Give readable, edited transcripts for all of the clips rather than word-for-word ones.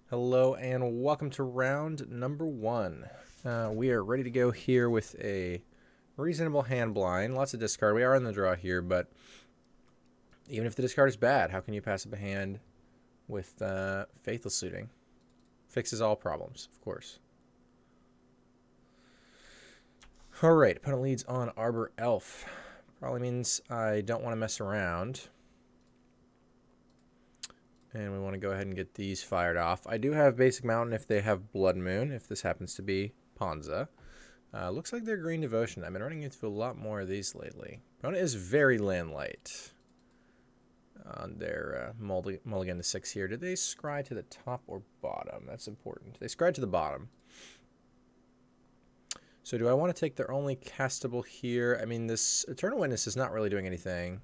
Hello and welcome to round number one. We are ready to go here with a reasonable hand blind. Lots of discard. We are in the draw here, but even if the discard is bad, how can you pass up a hand with Faithless Suiting? Fixes all problems, of course. Alright, opponent leads on Arbor Elf. Probably means I don't want to mess around. And we want to go ahead and get these fired off. I do have Basic Mountain if they have Blood Moon, if this happens to be Ponza. Looks like they're Green Devotion. I've been running into a lot more of these lately. Opponent is very land light on their mulligan to 6 here. Did they scry to the top or bottom? That's important. They scryed to the bottom. So do I want to take their only castable here? I mean, this Eternal Witness is not really doing anything.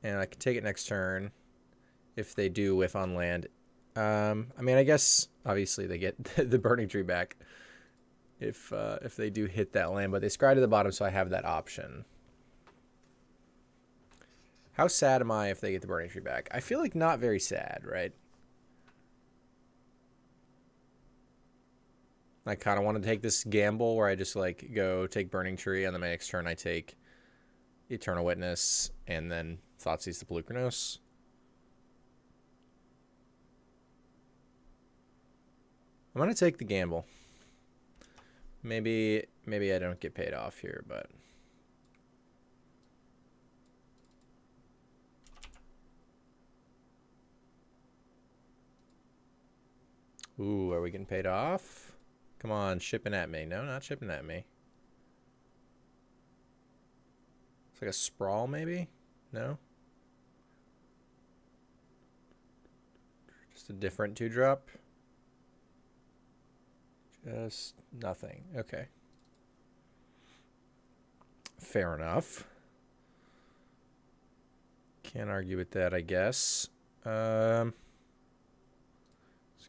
And I can take it next turn. If they do whiff on land. I mean, I guess, obviously, they get the Burning Tree back if they do hit that land. But they scry to the bottom, so I have that option. How sad am I if they get the Burning Tree back? I feel like not very sad, right? I kind of want to take this gamble where I just, like, go take Burning Tree, and then my next turn I take Eternal Witness, and then Thoughtseize the Pelucranos. I'm going to take the gamble. Maybe I don't get paid off here, but... Ooh, are we getting paid off? Come on, shipping at me. No, not shipping at me. It's like a sprawl, maybe? No? Just a different 2-drop? Just nothing. Okay. Fair enough. Can't argue with that, I guess. Let's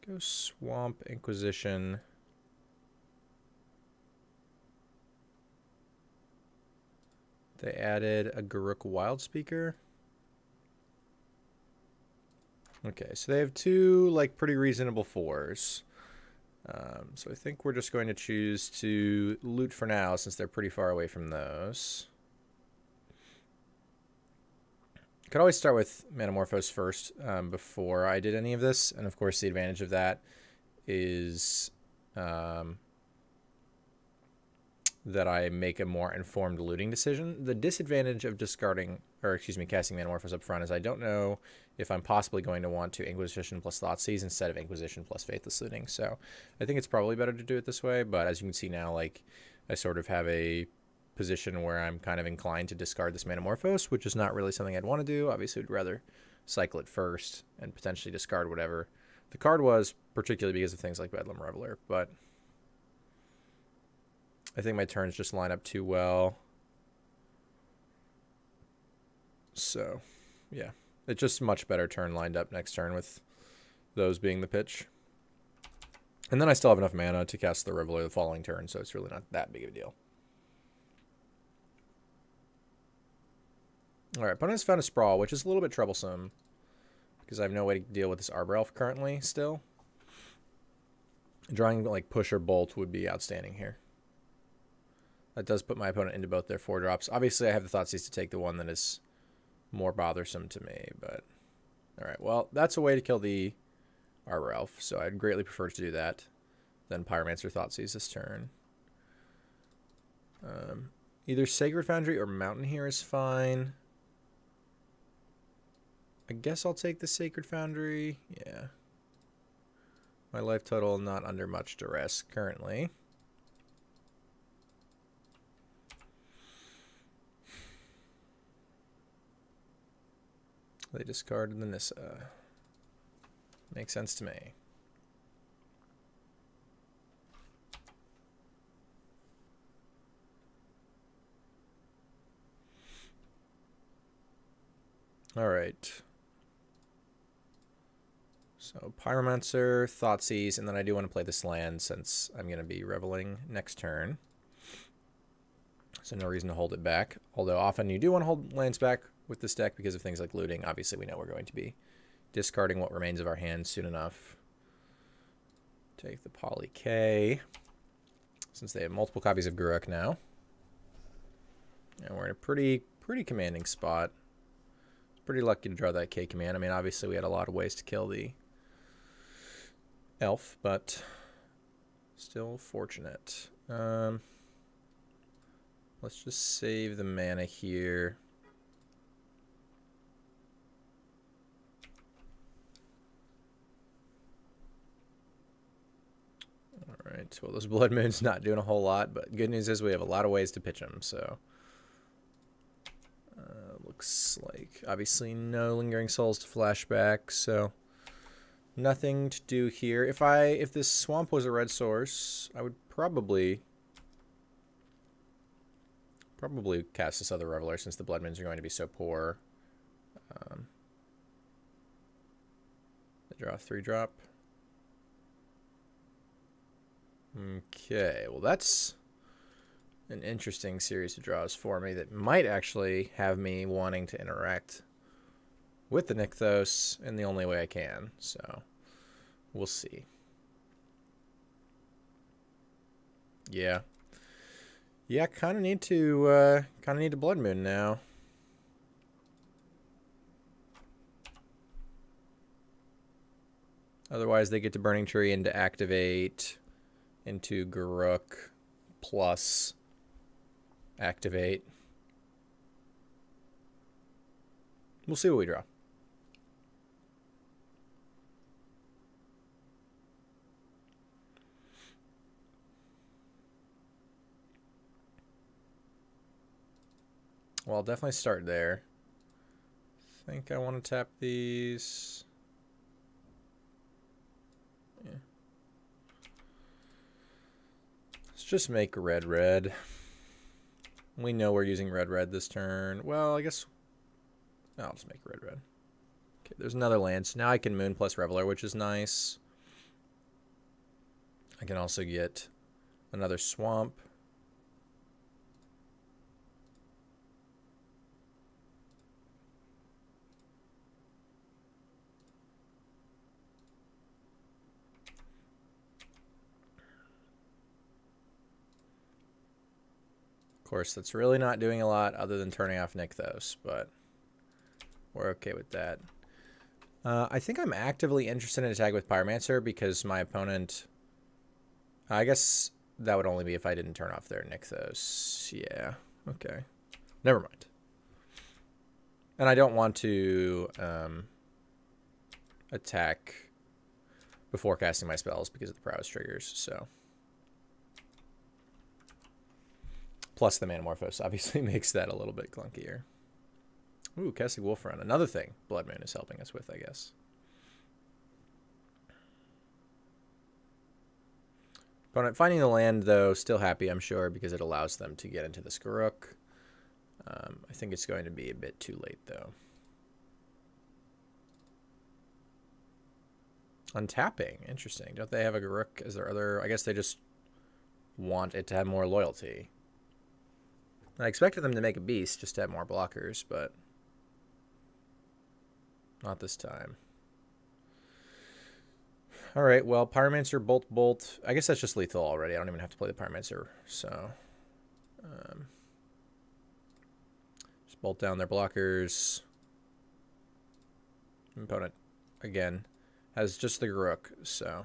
go Swamp Inquisition. They added a Garruk Wildspeaker. Okay, so they have two, like, pretty reasonable 4s. So I think we're just going to choose to loot for now since they're pretty far away from those. Could always start with Metamorphose first before I did any of this. And of course the advantage of that is that I make a more informed looting decision. The disadvantage of discarding, or excuse me, casting Metamorphose up front is I don't know if I'm possibly going to want to Inquisition plus Thoughtseize instead of Inquisition plus Faithless Looting. So I think it's probably better to do it this way, but as you can see now, like, I sort of have a position where I'm kind of inclined to discard this Metamorphose, which is not really something I'd want to do. Obviously, I'd rather cycle it first and potentially discard whatever the card was, particularly because of things like Bedlam Reveler, but I think my turns just line up too well. So, yeah. It's just a much better turn lined up next turn with those being the pitch. And then I still have enough mana to cast the Reveler the following turn, so it's really not that big of a deal. Alright, opponent's found a Sprawl, which is a little bit troublesome because I have no way to deal with this Arbor Elf currently still. Drawing, like, Push or Bolt would be outstanding here. That does put my opponent into both their 4-drops. Obviously, I have the Thoughtseize to take the one that is more bothersome to me, but... Alright, well, that's a way to kill the Arbor Elf, so I'd greatly prefer to do that than Pyromancer Thoughtseize this turn. Either Sacred Foundry or Mountain here is fine. I guess I'll take the Sacred Foundry. Yeah. My life total not under much duress currently. They discarded the Nissa. Makes sense to me. Alright. So Pyromancer, Thoughtseize, and then I do want to play this land since I'm going to be reveling next turn. So no reason to hold it back. Although often you do want to hold lands back with this deck because of things like looting. Obviously we know we're going to be discarding what remains of our hand soon enough. Take the Poly K, since they have multiple copies of Guruk now. And we're in a pretty commanding spot. Pretty lucky to draw that K command. I mean, obviously we had a lot of ways to kill the elf, but still fortunate. Let's just save the mana here. Alright, well, this Blood Moon's not doing a whole lot, but good news is we have a lot of ways to pitch them, so... looks like, obviously, no Lingering Souls to flashback, so... Nothing to do here. If this swamp was a red source, I would probably cast this other Reveler, since the Blood Moons are going to be so poor. They draw a 3-drop. Okay, well that's an interesting series of draws for me that might actually have me wanting to interact with the Nykthos in the only way I can, so we'll see. Yeah, kind of need to Blood Moon now. Otherwise, they get to Burning Tree and to activate into Guruk plus activate. We'll see what we draw. Well, I'll definitely start there. I think I want to tap these. Yeah. Let's just make red. We know we're using red this turn. Well, I guess I'll just make red. Okay, there's another land. So now I can Moon plus Reveler, which is nice. I can also get another swamp. Of course, that's really not doing a lot other than turning off Nykthos, but we're okay with that. I think I'm actively interested in attack with Pyromancer because my opponent... I guess that would only be if I didn't turn off their Nykthos. Yeah, okay. Never mind. And I don't want to attack before casting my spells because of the prowess triggers, so... Plus the Manamorphose obviously makes that a little bit clunkier. Ooh, Casting Wolf Run. Another thing Blood Moon is helping us with, I guess. Opponent finding the land, though, still happy, I'm sure, because it allows them to get into the Skuruk. I think it's going to be a bit too late, though. Untapping. Interesting. Don't they have a Garruk as their other... I guess they just want it to have more loyalty. I expected them to make a beast just to have more blockers, but not this time. Alright, well, Pyromancer, Bolt. I guess that's just lethal already. I don't even have to play the Pyromancer, so... just bolt down their blockers. Opponent, again, has just the Garruk, so...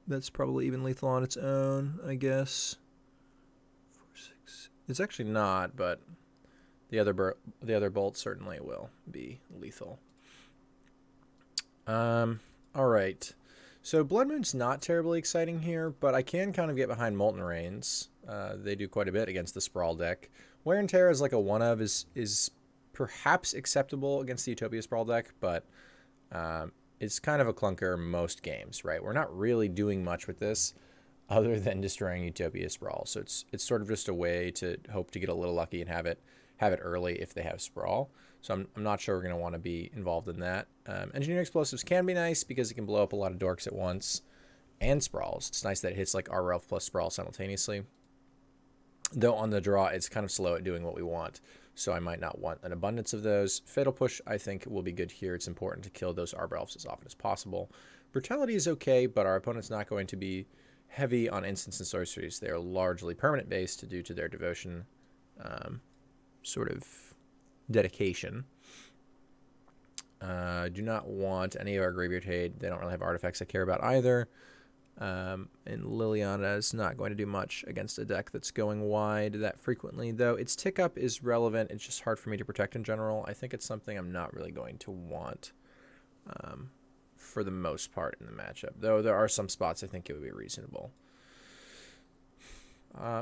That's probably even lethal on its own, I guess. 4, 6. It's actually not, but the other bolt certainly will be lethal. All right. So Blood Moon's not terribly exciting here, but I can kind of get behind Molten Rains. They do quite a bit against the Sprawl deck. Wear and Tear is like a one-of is perhaps acceptable against the Utopia Sprawl deck, but it's kind of a clunker most games, right? We're not really doing much with this other than destroying Utopia Sprawl. So it's sort of just a way to hope to get a little lucky and have it early if they have Sprawl. So I'm not sure we're going to want to be involved in that. Engineering Explosives can be nice because it can blow up a lot of dorks at once and Sprawls. It's nice that it hits like our Elf plus Sprawl simultaneously. Though on the draw, it's kind of slow at doing what we want. so I might not want an abundance of those. Fatal Push, I think, will be good here. It's important to kill those Arbor Elves as often as possible. Brutality is okay, but our opponent's not going to be heavy on instants and sorceries. They are largely permanent based due to their devotion sort of dedication. Do not want any of our Graveyard Hate. They don't really have artifacts I care about either. And Liliana is not going to do much against a deck that's going wide that frequently, though its tick up is relevant. It's just hard for me to protect in general. I think it's something I'm not really going to want for the most part in the matchup, though there are some spots I think it would be reasonable.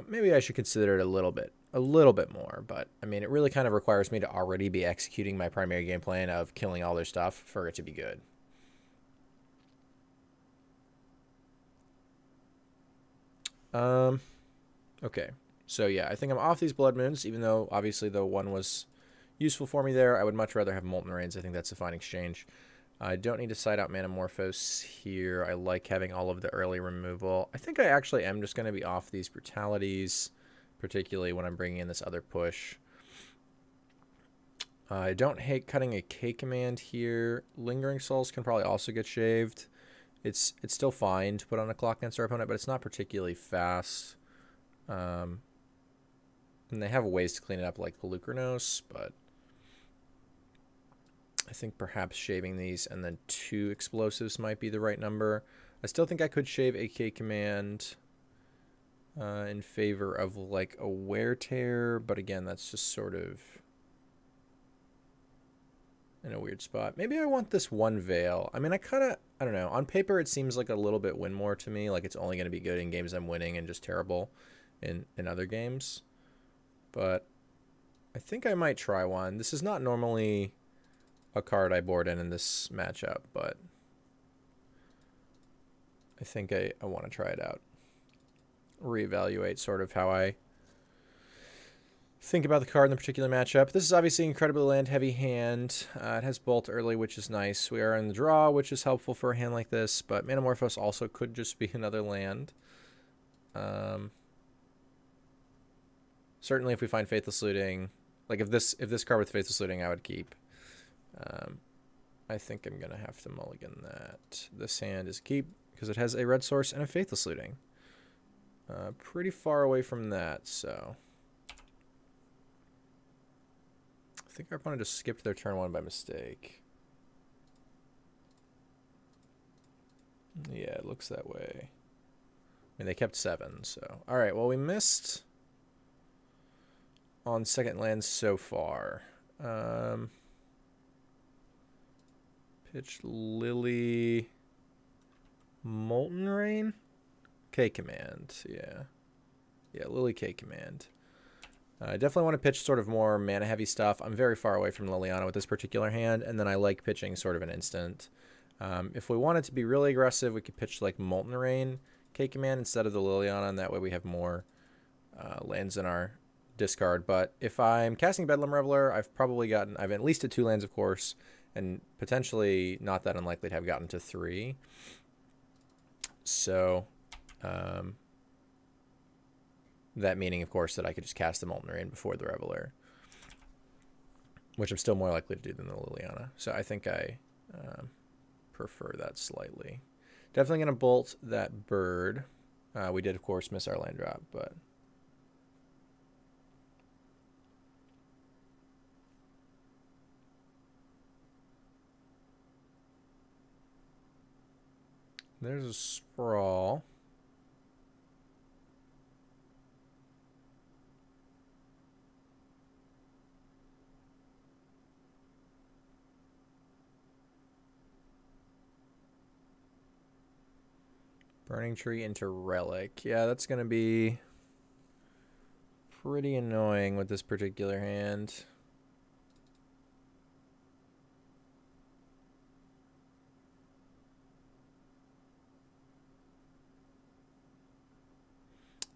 Maybe I should consider it a little bit more, but I mean, it really kind of requires me to already be executing my primary game plan of killing all their stuff for it to be good. Okay, so yeah, I think I'm off these Blood Moons, even though obviously the one was useful for me there. I would much rather have Molten Rains. I think that's a fine exchange. I don't need to side out Manamorphose here. I like having all of the early removal. I think I actually am just going to be off these Brutalities, particularly when I'm bringing in this other push. I don't hate cutting a K command here. Lingering Souls can probably also get shaved. It's still fine to put on a clock against our opponent, but it's not particularly fast. And they have ways to clean it up like Pelucranos, but I think perhaps shaving these and then 2 explosives might be the right number. I still think I could shave a K command in favor of like a Wear Tear, but again, that's just sort of in a weird spot. Maybe I want this 1 Veil. I mean, I don't know. On paper, it seems like a little bit win more to me. Like it's only going to be good in games I'm winning and just terrible in other games. But I think I might try one. This is not normally a card I board in this matchup, but I think I want to try it out. Reevaluate sort of how I think about the card in the particular matchup. This is obviously an incredibly land-heavy hand. It has Bolt early, which is nice. We are in the draw, which is helpful for a hand like this, but Manamorphose also could just be another land. Certainly if we find Faithless Looting, like if this card with Faithless Looting I would keep. I think I'm going to have to mulligan that. This hand is a keep because it has a red source and a Faithless Looting. Pretty far away from that, so I think our opponent just skipped their turn 1 by mistake. Yeah, it looks that way. I mean, they kept 7, so. Alright, well, we missed on second land so far. Pitch Lily Molten Rain? K command, yeah. Yeah, Lily K command. I definitely want to pitch sort of more mana heavy stuff. I'm very far away from Liliana with this particular hand, and then I like pitching sort of an instant. If we wanted to be really aggressive, we could pitch like Molten Rain K command instead of the Liliana, and that way we have more lands in our discard. But if I'm casting Bedlam Reveler, I've at least to 2 lands, of course, and potentially not that unlikely to have gotten to 3. So that meaning, of course, that I could just cast the Molten Rain before the Reveler, which I'm still more likely to do than the Liliana. So I think I prefer that slightly. Definitely going to bolt that bird. We did, of course, miss our land drop, but there's a Sprawl. Burning Tree into Relic. Yeah, that's going to be pretty annoying with this particular hand.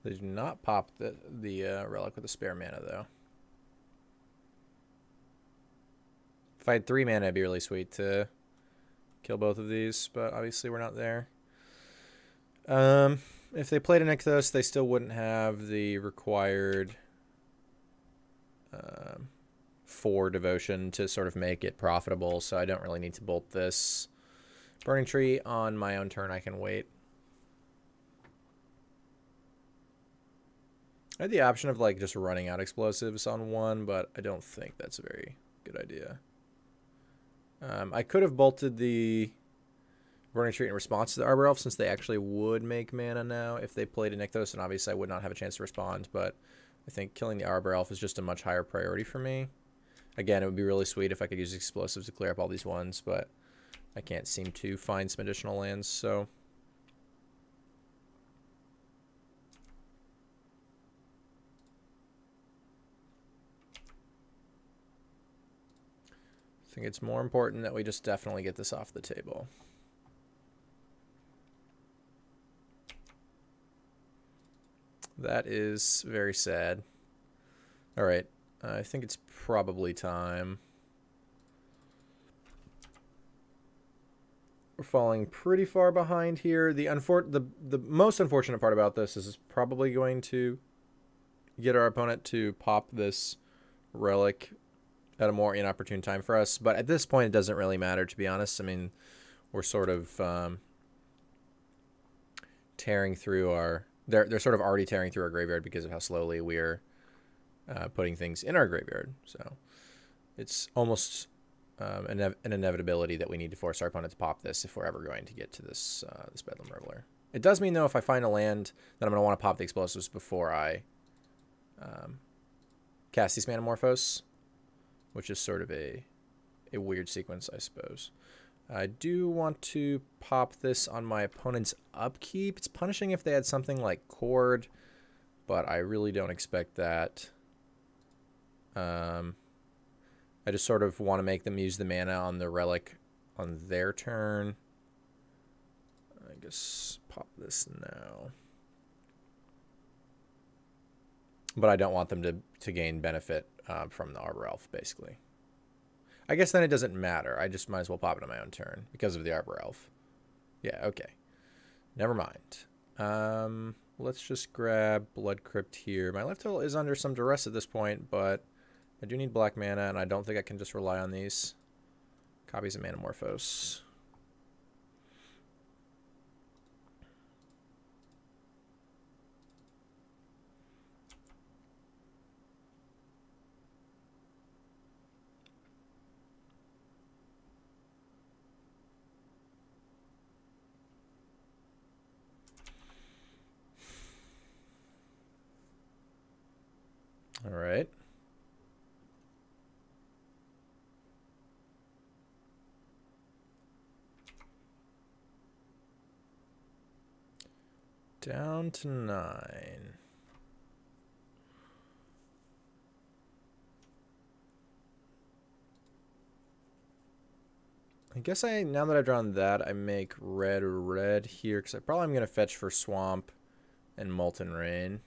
They do not pop the Relic with a spare mana, though. If I had 3 mana, it'd be really sweet to kill both of these, but obviously we're not there. If they played an Nykthos, they still wouldn't have the required 4 devotion to sort of make it profitable, so I don't really need to bolt this. Burning Tree on my own turn, I can wait. I had the option of like just running out explosives on 1, but I don't think that's a very good idea. I could have bolted the Burning Tree in response to the Arbor Elf, since they actually would make mana now if they played a Nykthos, and obviously I would not have a chance to respond, but I think killing the Arbor Elf is just a much higher priority for me. Again, it would be really sweet if I could use explosives to clear up all these ones, but I can't seem to find some additional lands, so... I think it's more important that we just definitely get this off the table. That is very sad. All right, I think it's probably time. We're falling pretty far behind here. The most unfortunate part about this is it's probably going to get our opponent to pop this relic at a more inopportune time for us. But at this point, it doesn't really matter, to be honest. I mean, we're sort of tearing through our... They're sort of already tearing through our graveyard because of how slowly we're putting things in our graveyard. So it's almost an inevitability that we need to force our opponent to pop this if we're ever going to get to this this Bedlam Reveler. It does mean, though, if I find a land, that I'm going to want to pop the explosives before I cast these Manamorphose, which is sort of a weird sequence, I suppose. I do want to pop this on my opponent's upkeep. It's punishing if they had something like Cord, but I really don't expect that. I just sort of want to make them use the mana on the relic on their turn. I guess pop this now. But I don't want them to gain benefit from the Arbor Elf, basically. I guess then it doesn't matter. I just might as well pop it on my own turn because of the Arbor Elf. Yeah, okay. Never mind. Let's just grab Blood Crypt here. My left heel is under some duress at this point, but I do need black mana, and I don't think I can just rely on these copies of Manamorphose. All right. Down to 9. I guess now that I've drawn that, I make red here, because I probably am going to fetch for Swamp and Molten Rain.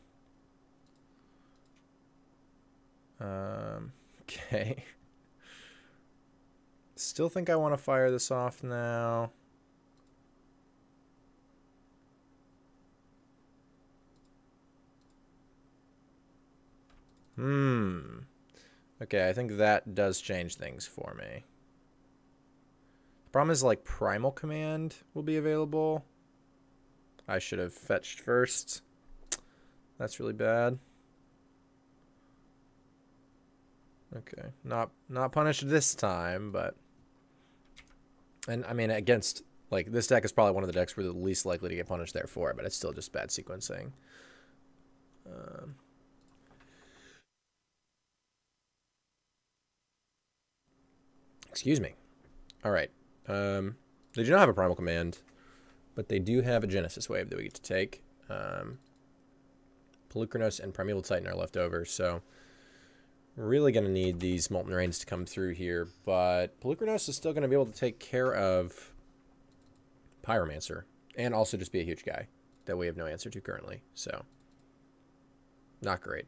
Okay. Still think I want to fire this off now. Okay, I think that does change things for me. The problem is, like, Primal Command will be available. I should have fetched first. That's really bad. Okay, not punished this time, but... And, I mean, against... Like, this deck is probably one of the decks we're the least likely to get punished there for, but it's still just bad sequencing. Excuse me. All right. They do not have a Primal Command, but they do have a Genesis Wave that we get to take. Pelucranos and Primeval Titan are left over, so we're really going to need these Molten Rains to come through here, but Pelucranos is still going to be able to take care of Pyromancer, and also just be a huge guy that we have no answer to currently, so not great.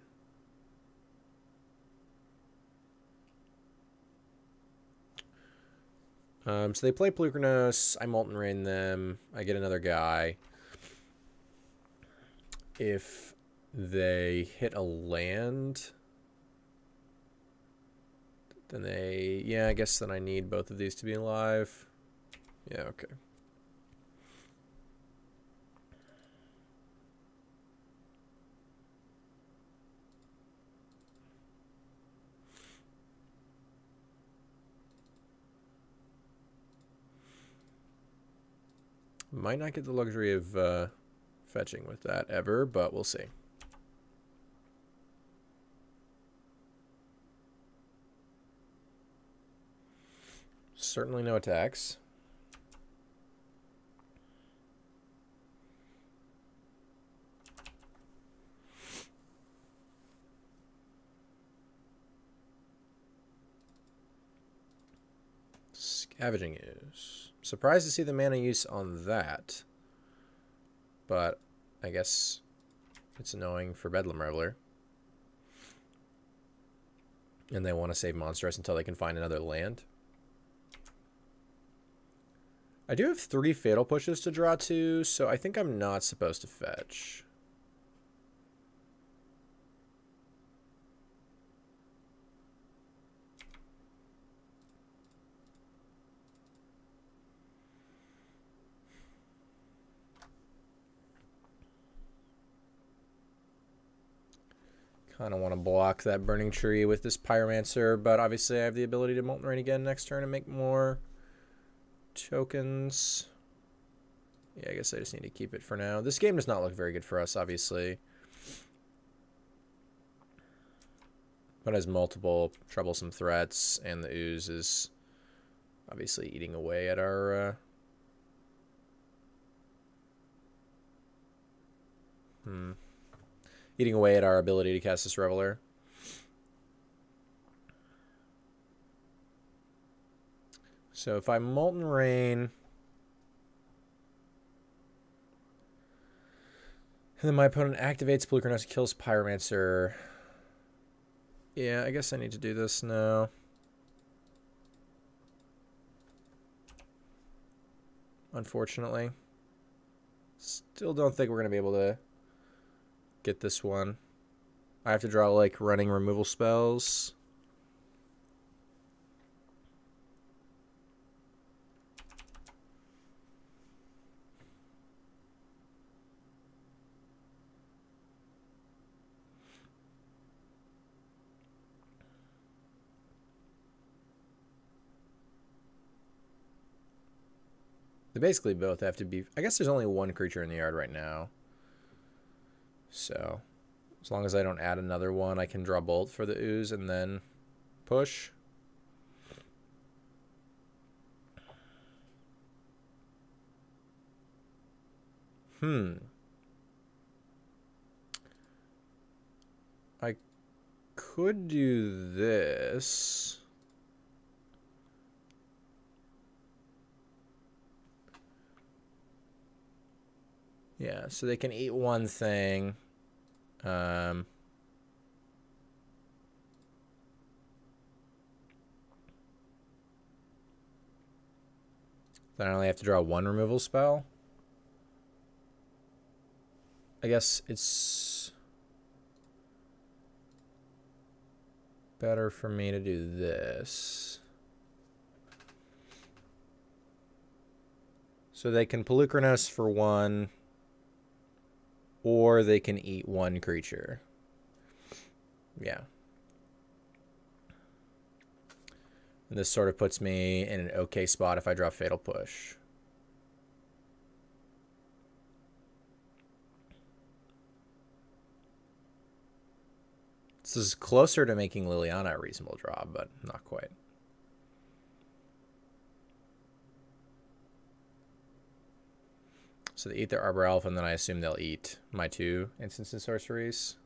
So they play Pelucranos, I Molten Rain them, I get another guy. If they hit a land, Then yeah, I guess then I need both of these to be alive. Yeah, okay. Might not get the luxury of fetching with that ever, but we'll see. Certainly no attacks. Scavenging is. Surprised to see the mana use on that. But I guess it's annoying for Bedlam Reveler. And they want to save Monstrous until they can find another land. I do have 3 Fatal Pushes to draw to, so I think I'm not supposed to fetch. Kind of want to block that Burning Tree with this Pyromancer, but obviously I have the ability to Molten Rain again next turn and make more tokens. Yeah, I guess I just need to keep it for now. This game does not look very good for us, obviously. But has multiple troublesome threats, and the Ooze is obviously eating away at our... eating away at our ability to cast this Reveler. So if I Molten Rain, and then my opponent activates Polukranos, kills Pyromancer. Yeah, I guess I need to do this now. Unfortunately. Still don't think we're going to be able to get this one. I have to draw like running removal spells. They basically both have to be... I guess there's only one creature in the yard right now. So, as long as I don't add another one, I can draw Bolt for the Ooze and then push. I could do this. Yeah, so they can eat one thing. Then I only have to draw one removal spell. I guess it's better for me to do this. So they can Polukranos for one, or they can eat one creature. Yeah. And this sort of puts me in an okay spot if I draw Fatal Push. This is closer to making Liliana a reasonable draw, but not quite. So they eat their Arbor Elf, and then I assume they'll eat my 2 instants and sorceries.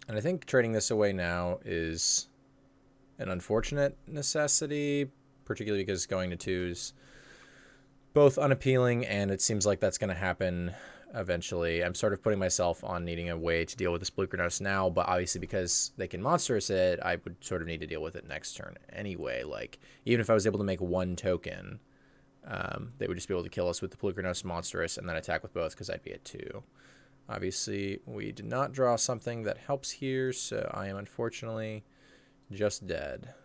And I think trading this away now is an unfortunate necessity, particularly because going to 2 is both unappealing, and it seems like that's going to happen eventually. I'm sort of putting myself on needing a way to deal with this Polukranos now, but obviously because they can Monstrous it, I would sort of need to deal with it next turn anyway. Like, even if I was able to make 1 token, they would just be able to kill us with the Polukranos Monstrous and then attack with both because I'd be at 2. Obviously, we did not draw something that helps here, so I am unfortunately just dead.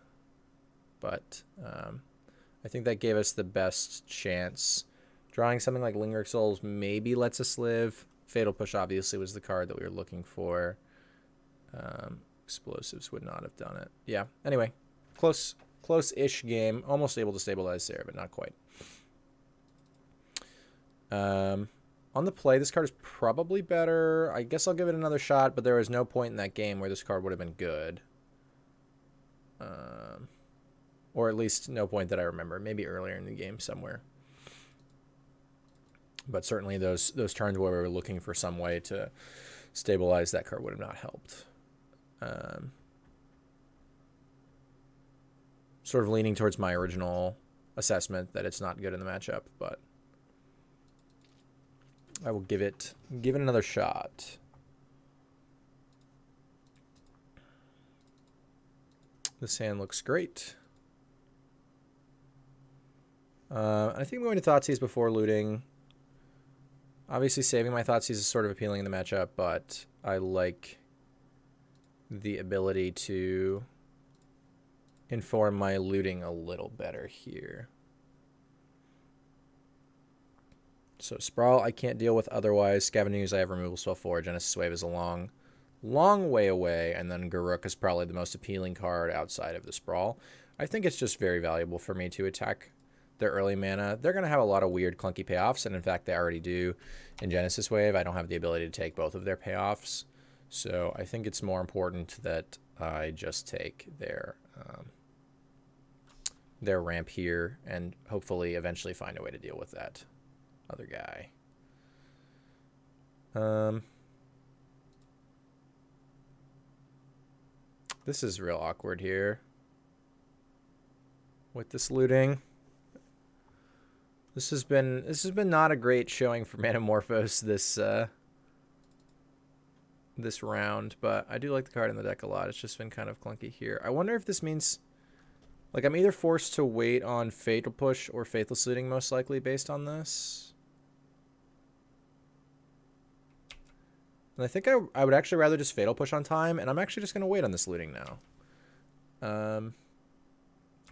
But I think that gave us the best chance. Drawing something like Lingering Souls maybe lets us live. Fatal Push obviously was the card that we were looking for. Explosives would not have done it. Yeah, anyway, close-ish game. Almost able to stabilize there, but not quite. On the play, this card is probably better. I guess I'll give it another shot, but there was no point in that game where this card would have been good. Or at least no point that I remember. Maybe earlier in the game somewhere. But certainly those turns where we were looking for some way to stabilize that card would have not helped. Sort of leaning towards my original assessment that it's not good in the matchup, but I will give it another shot. This hand looks great. I think I'm going to Thoughtseize before looting. Obviously, saving my Thoughtseize is sort of appealing in the matchup, but I like the ability to inform my looting a little better here. So Sprawl I can't deal with otherwise. Scavenging I have removal spell for. Genesis Wave is a long way away, and then Garruk is probably the most appealing card outside of the Sprawl. I think it's just very valuable for me to attack their early mana. They're going to have a lot of weird clunky payoffs, and in fact they already do in Genesis Wave. I don't have the ability to take both of their payoffs, so I think it's more important that I just take their ramp here and hopefully eventually find a way to deal with that other guy. This is real awkward here with this looting. This has been not a great showing for Manamorphose this round, but I do like the card in the deck a lot. It's just been kind of clunky here. I wonder if this means, like, I'm either forced to wait on Fatal Push or Faithless Looting most likely based on this. And I think I would actually rather just Fatal Push on time, and I'm actually just going to wait on this looting now.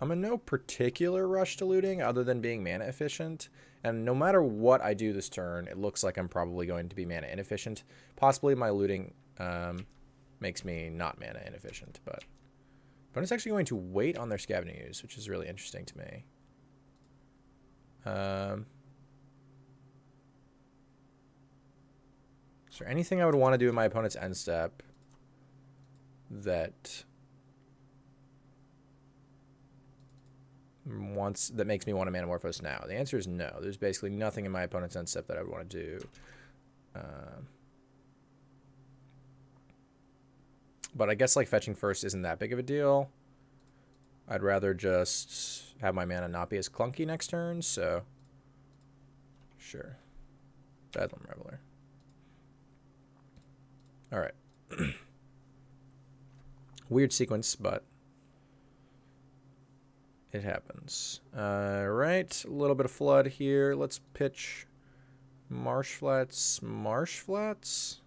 I'm in no particular rush to looting other than being mana efficient. And no matter what I do this turn, it looks like I'm probably going to be mana inefficient. Possibly my looting makes me not mana inefficient, but I'm just actually going to wait on their Scavenging Ooze, which is really interesting to me. Is there anything I would want to do in my opponent's end step that makes me want to Manamorphose now? The answer is no. There's basically nothing in my opponent's end step that I would want to do. But I guess like fetching first isn't that big of a deal. I'd rather just have my mana not be as clunky next turn, so sure. Bedlam Reveler. Alright. Weird sequence, but it happens. Alright, a little bit of flood here. Let's pitch Marsh Flats. Marsh Flats?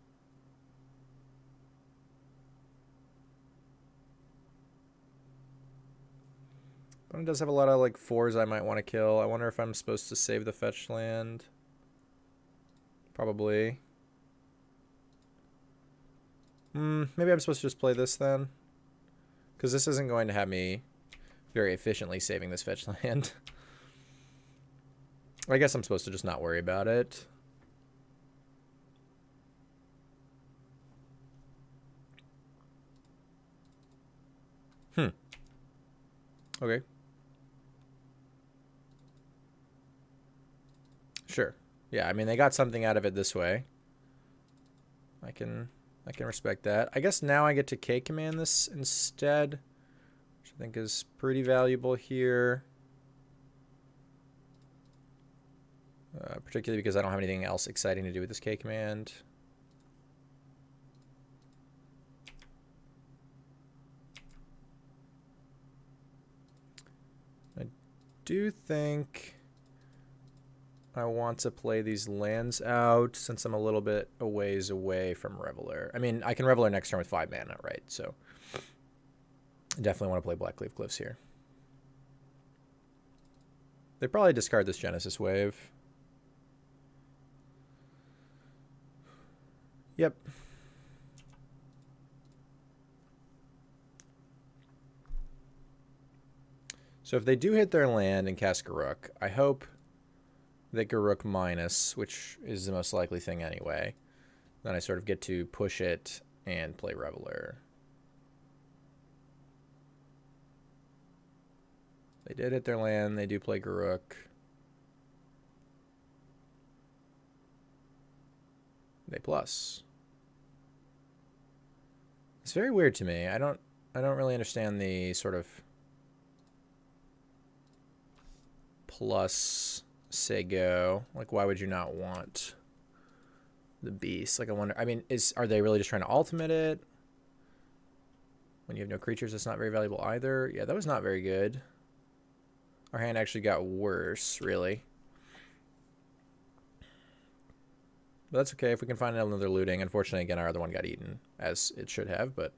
But it does have a lot of like 4s I might want to kill. I wonder if I'm supposed to save the fetch land. Probably. Maybe I'm supposed to just play this then. Because this isn't going to have me very efficiently saving this fetch land. I guess I'm supposed to just not worry about it. Okay. Sure. Yeah, I mean, they got something out of it this way. I can respect that. I guess now I get to K-command this instead, which I think is pretty valuable here. Particularly because I don't have anything else exciting to do with this K-command. I do think I want to play these lands out since I'm a little bit a ways away from Reveler. I mean, I can Reveler next turn with 5 mana, right? So definitely want to play Blackleaf Glyphs here. They probably discard this Genesis Wave. Yep. So if they do hit their land and cast Garruk, I hope that Garruk minus, which is the most likely thing anyway. Then I sort of get to push it and play Reveler. They did hit their land. They do play Garruk. They plus. It's very weird to me. I don't really understand the sort of plus say go. Like, why would you not want the beast? Like, I wonder, I mean, are they really just trying to ultimate it? When you have no creatures, it's not very valuable either. Yeah, that was not very good. Our hand actually got worse, really. But that's okay if we can find another looting. Unfortunately, again, our other one got eaten, as it should have, but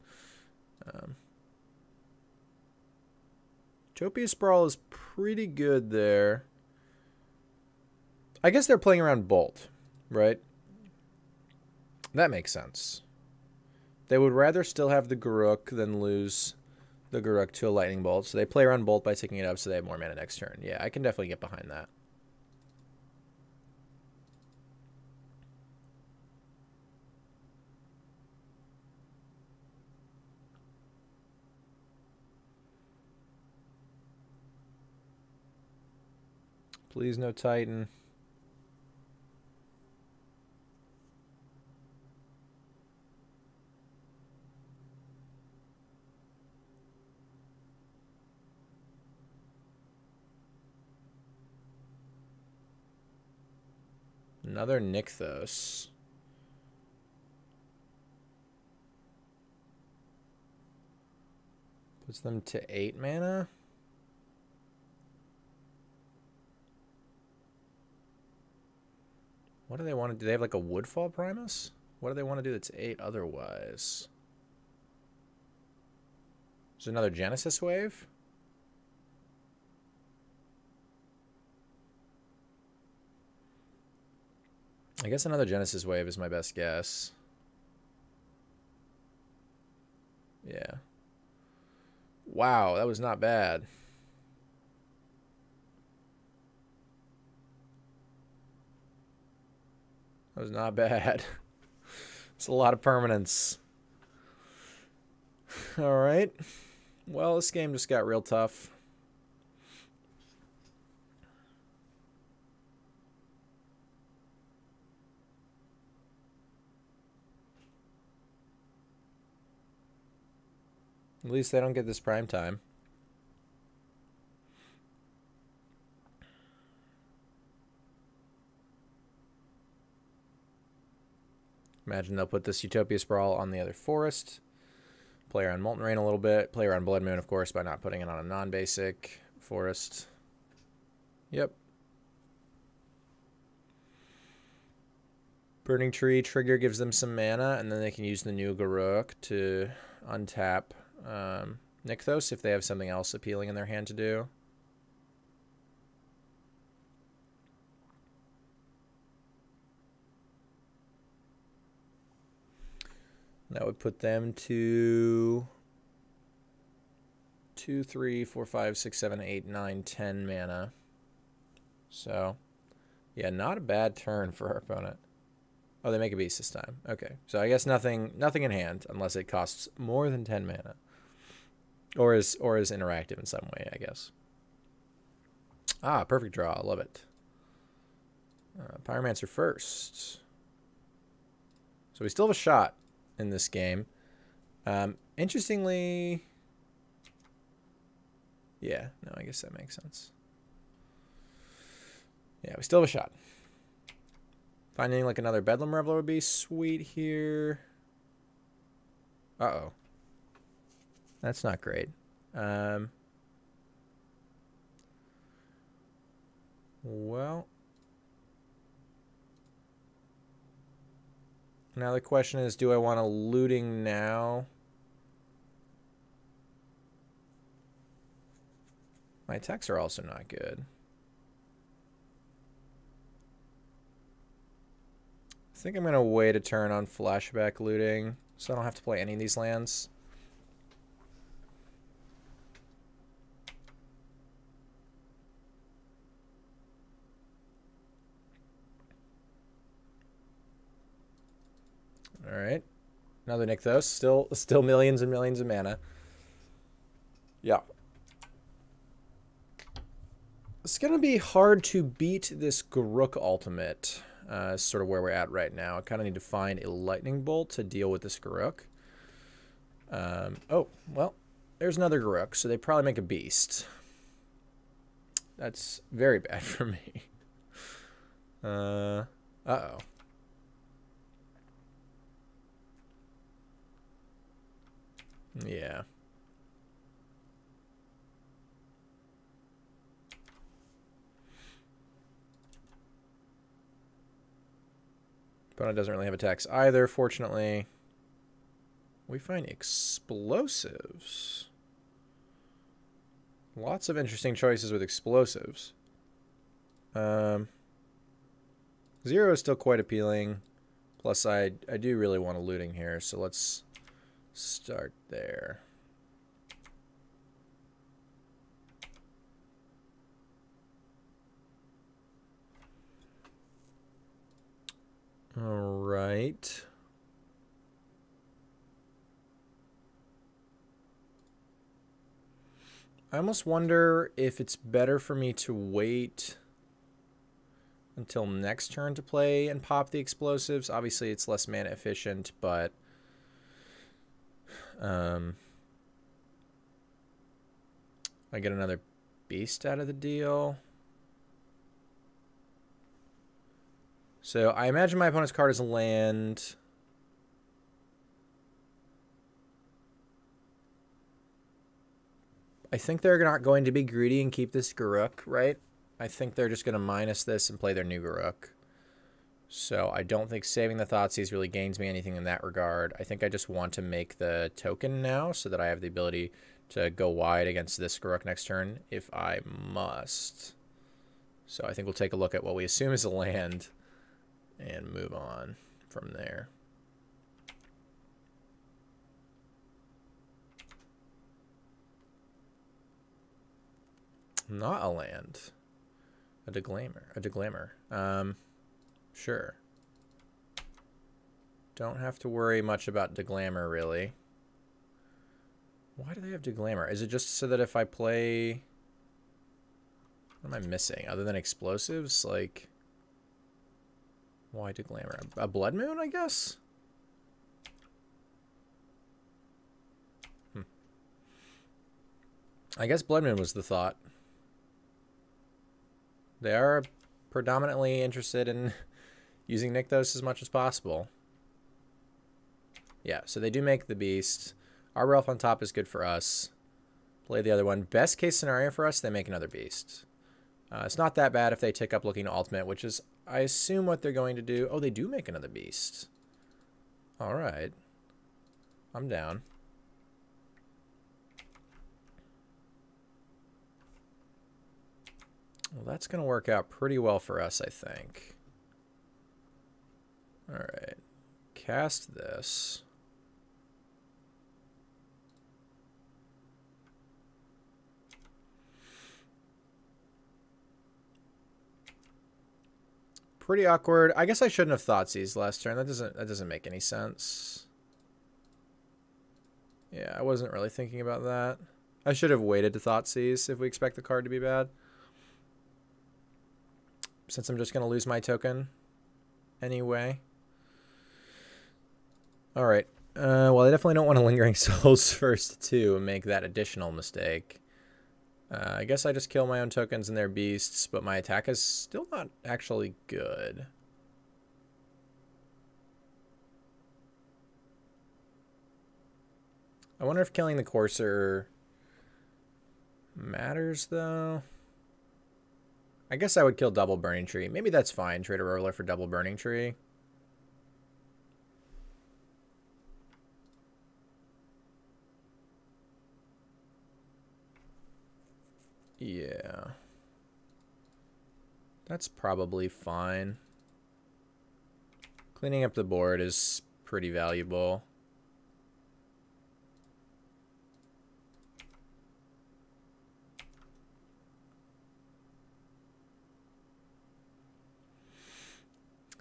Utopia Sprawl is pretty good there. I guess they're playing around Bolt, right? That makes sense. They would rather still have the Garruk than lose the Garruk to a Lightning Bolt. So they play around Bolt by taking it up so they have more mana next turn. Yeah, I can definitely get behind that. Please no Titan. Another Nykthos. Puts them to 8 mana. What do they want to do? They have like a Woodfall Primus? What do they want to do that's 8 otherwise? There's another Genesis Wave? I guess another Genesis Wave is my best guess. Yeah. Wow, that was not bad. That was not bad. It's a lot of permanence. All right. Well, this game just got real tough. At least they don't get this prime time. Imagine they'll put this Utopia Sprawl on the other forest. Play around Molten Rain a little bit. Play around Blood Moon, of course, by not putting it on a non-basic forest. Yep. Burning Tree trigger gives them some mana, and then they can use the new Garruk to untap Nykthos if they have something else appealing in their hand to do. That would put them to 2, 3, 4, 5, 6, 7, 8, 9, 10 mana. So, yeah, not a bad turn for our opponent. Oh, they make a beast this time. Okay, so I guess nothing in hand unless it costs more than 10 mana, or is interactive in some way, I guess. Ah, perfect draw. I love it. Pyromancer first. So we still have a shot in this game. Interestingly, yeah, no, I guess that makes sense. Yeah, we still have a shot. Finding like another Bedlam Reveler would be sweet here. Uh-oh. That's not great. Well, Now the question is, do I want a looting now? My attacks are also not good. I think I'm going to wait a turn on flashback looting, so I don't have to play any of these lands. All right. Another Nykthos. Still millions and millions of mana. Yeah. It's going to be hard to beat this Garruk ultimate. Sort of where we're at right now. I kind of need to find a lightning bolt to deal with this Garruk. Oh, well, there's another Garruk, so they probably make a beast. That's very bad for me. Uh-oh. Yeah. Opponent doesn't really have attacks either, fortunately. We find explosives. Lots of interesting choices with explosives. 0 is still quite appealing. Plus, I do really want a looting here, so let's start there. All right. I almost wonder if it's better for me to wait until next turn to play and pop the explosives. Obviously, it's less mana efficient, but I get another beast out of the deal. So I imagine my opponent's card is a land. I think they're not going to be greedy and keep this Garruk, right? I think they're just going to minus this and play their new Garruk. So I don't think saving the Thoughtseize really gains me anything in that regard. I think I just want to make the token now so that I have the ability to go wide against this Garruk next turn if I must. So I think we'll take a look at what we assume is a land and move on from there. Not a land. A deglamer. Sure. Don't have to worry much about deglamer, really. Why do they have deglamer? Is it just so that if I play... What am I missing? Other than explosives? Like... Why deglamer? A blood moon, I guess? I guess blood moon was the thought. They are predominantly interested in using Nykthos as much as possible. Yeah, so they do make the beast. Arbor Elf on top is good for us. Play the other one. Best case scenario for us, they make another beast. It's not that bad if they tick up looking to ultimate, which is, I assume, what they're going to do. Oh, they do make another beast. All right. I'm down. Well, that's going to work out pretty well for us, I think. All right. Cast this. Pretty awkward. I guess I shouldn't have Thoughtseize last turn. That doesn't make any sense. Yeah, I wasn't really thinking about that. I should have waited to Thoughtseize if we expect the card to be bad. Since I'm just going to lose my token anyway. Alright. Well, I definitely don't want to Lingering Souls first, too, and make that additional mistake. I guess I just kill my own tokens and their beasts, but my attack is still not actually good. I wonder if killing the Courser matters, though. I guess I would kill double Burning Tree. Maybe that's fine. Trade a Roller for double Burning Tree. Yeah. That's probably fine. Cleaning up the board is pretty valuable.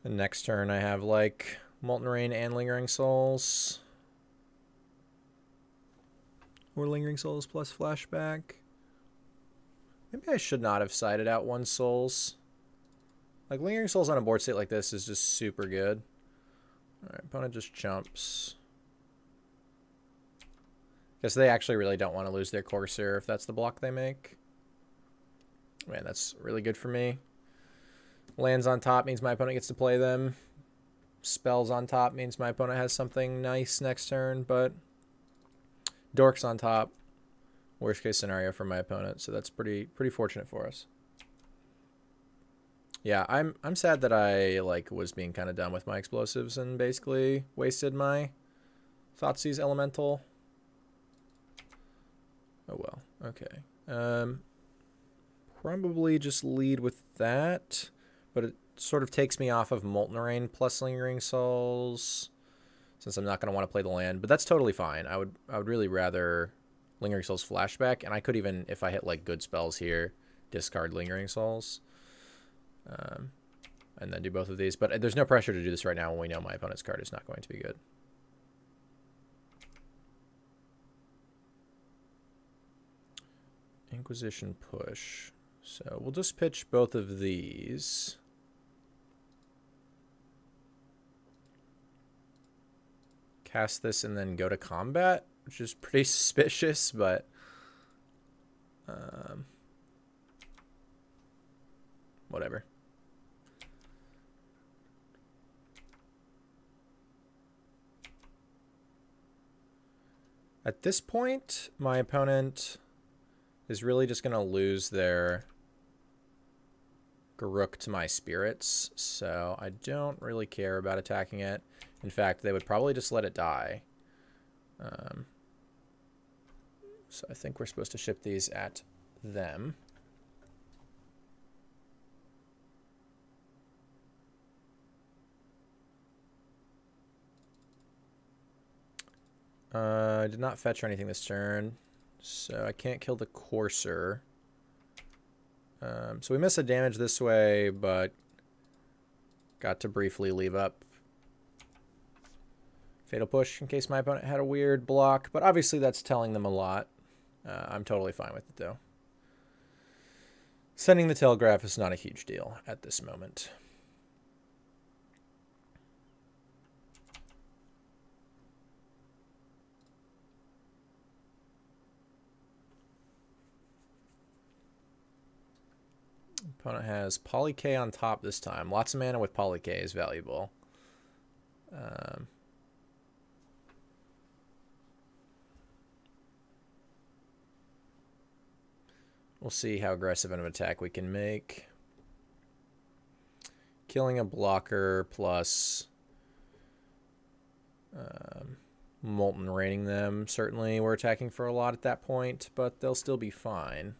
The next turn I have like Molten Rain and Lingering Souls. Or Lingering Souls plus Flashback. Maybe I should not have sided out 1 Souls. Like, Lingering Souls on a board state like this is just super good. Alright, opponent just chumps. Guess they actually really don't want to lose their Corsair if that's the block they make. Man, that's really good for me. Lands on top means my opponent gets to play them. Spells on top means my opponent has something nice next turn, but Dorks on top, worst case scenario for my opponent, so that's pretty fortunate for us. Yeah, I'm sad that I like was being kind of dumb with my explosives and basically wasted my Thoughtseize Elemental. Oh well, okay. Probably just lead with that. But it sort of takes me off of Molten Rain plus Lingering Souls, since I'm not going to want to play the land. But that's totally fine. I would really rather Lingering Souls Flashback, and I could even, if I hit like good spells here, discard Lingering Souls, and then do both of these. But there's no pressure to do this right now when we know my opponent's card is not going to be good. Inquisition push. So we'll just pitch both of these. Cast this and then go to combat, which is pretty suspicious, but whatever. At this point, my opponent is really just going to lose their Garruk to my spirits, so I don't really care about attacking it. In fact, they would probably just let it die. So I think we're supposed to ship these at them. I did not fetch or anything this turn, so I can't kill the Courser. So we miss a damage this way, but got to briefly leave up Fatal Push in case my opponent had a weird block, but obviously that's telling them a lot. I'm totally fine with it, though. Sending the Telegraph is not a huge deal at this moment. Opponent has Poly K on top this time. Lots of mana with Poly K is valuable. We'll see how aggressive an attack we can make. Killing a blocker plus Molten Raining them. Certainly we're attacking for a lot at that point, but they'll still be fine.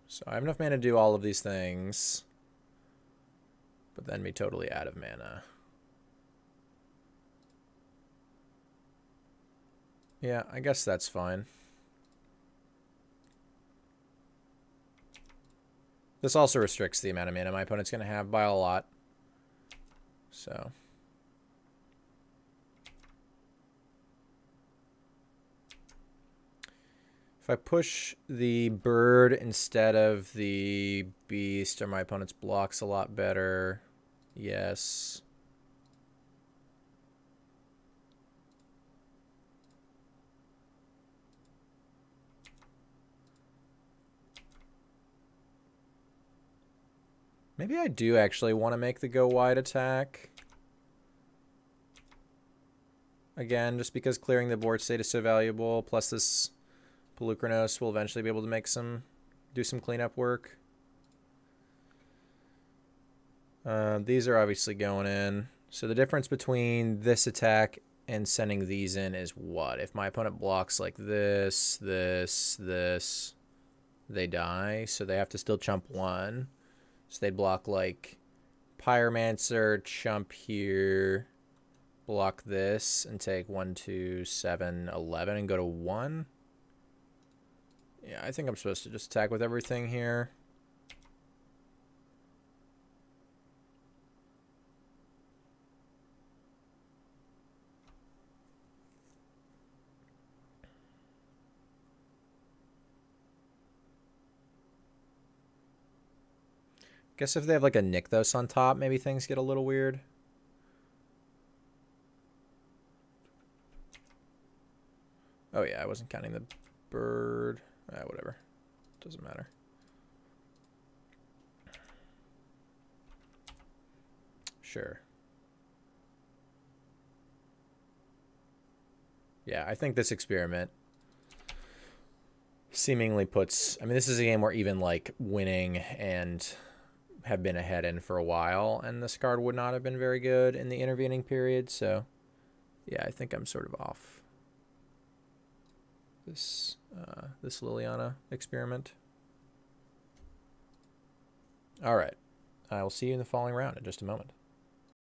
So I have enough mana to do all of these things, but then be totally out of mana. Yeah, I guess that's fine. This also restricts the amount of mana my opponent's going to have by a lot. So if I push the bird instead of the beast, are my opponent's blocks a lot better? Yes. Maybe I do actually want to make the go wide attack. Again, just because clearing the board state is so valuable, plus this Pelucranos will eventually be able to make do some cleanup work. These are obviously going in, So the difference between this attack and sending these in is what? If my opponent blocks like this, this, they die. So they have to still chump 1. So they'd block like Pyromancer, chump here, block this, and take 1, 2, 7, 11, and go to 1. Yeah, I think I'm supposed to just attack with everything here. Guess if they have like a Nykthos on top, maybe things get a little weird. Oh yeah, I wasn't counting the bird. Whatever. Doesn't matter. Sure. Yeah, I think this experiment seemingly puts... I mean, this is a game where even like winning and have been ahead in for a while, and this card would not have been very good in the intervening period, so yeah, I think I'm sort of off this this Liliana experiment. All right, I will see you in the following round in just a moment.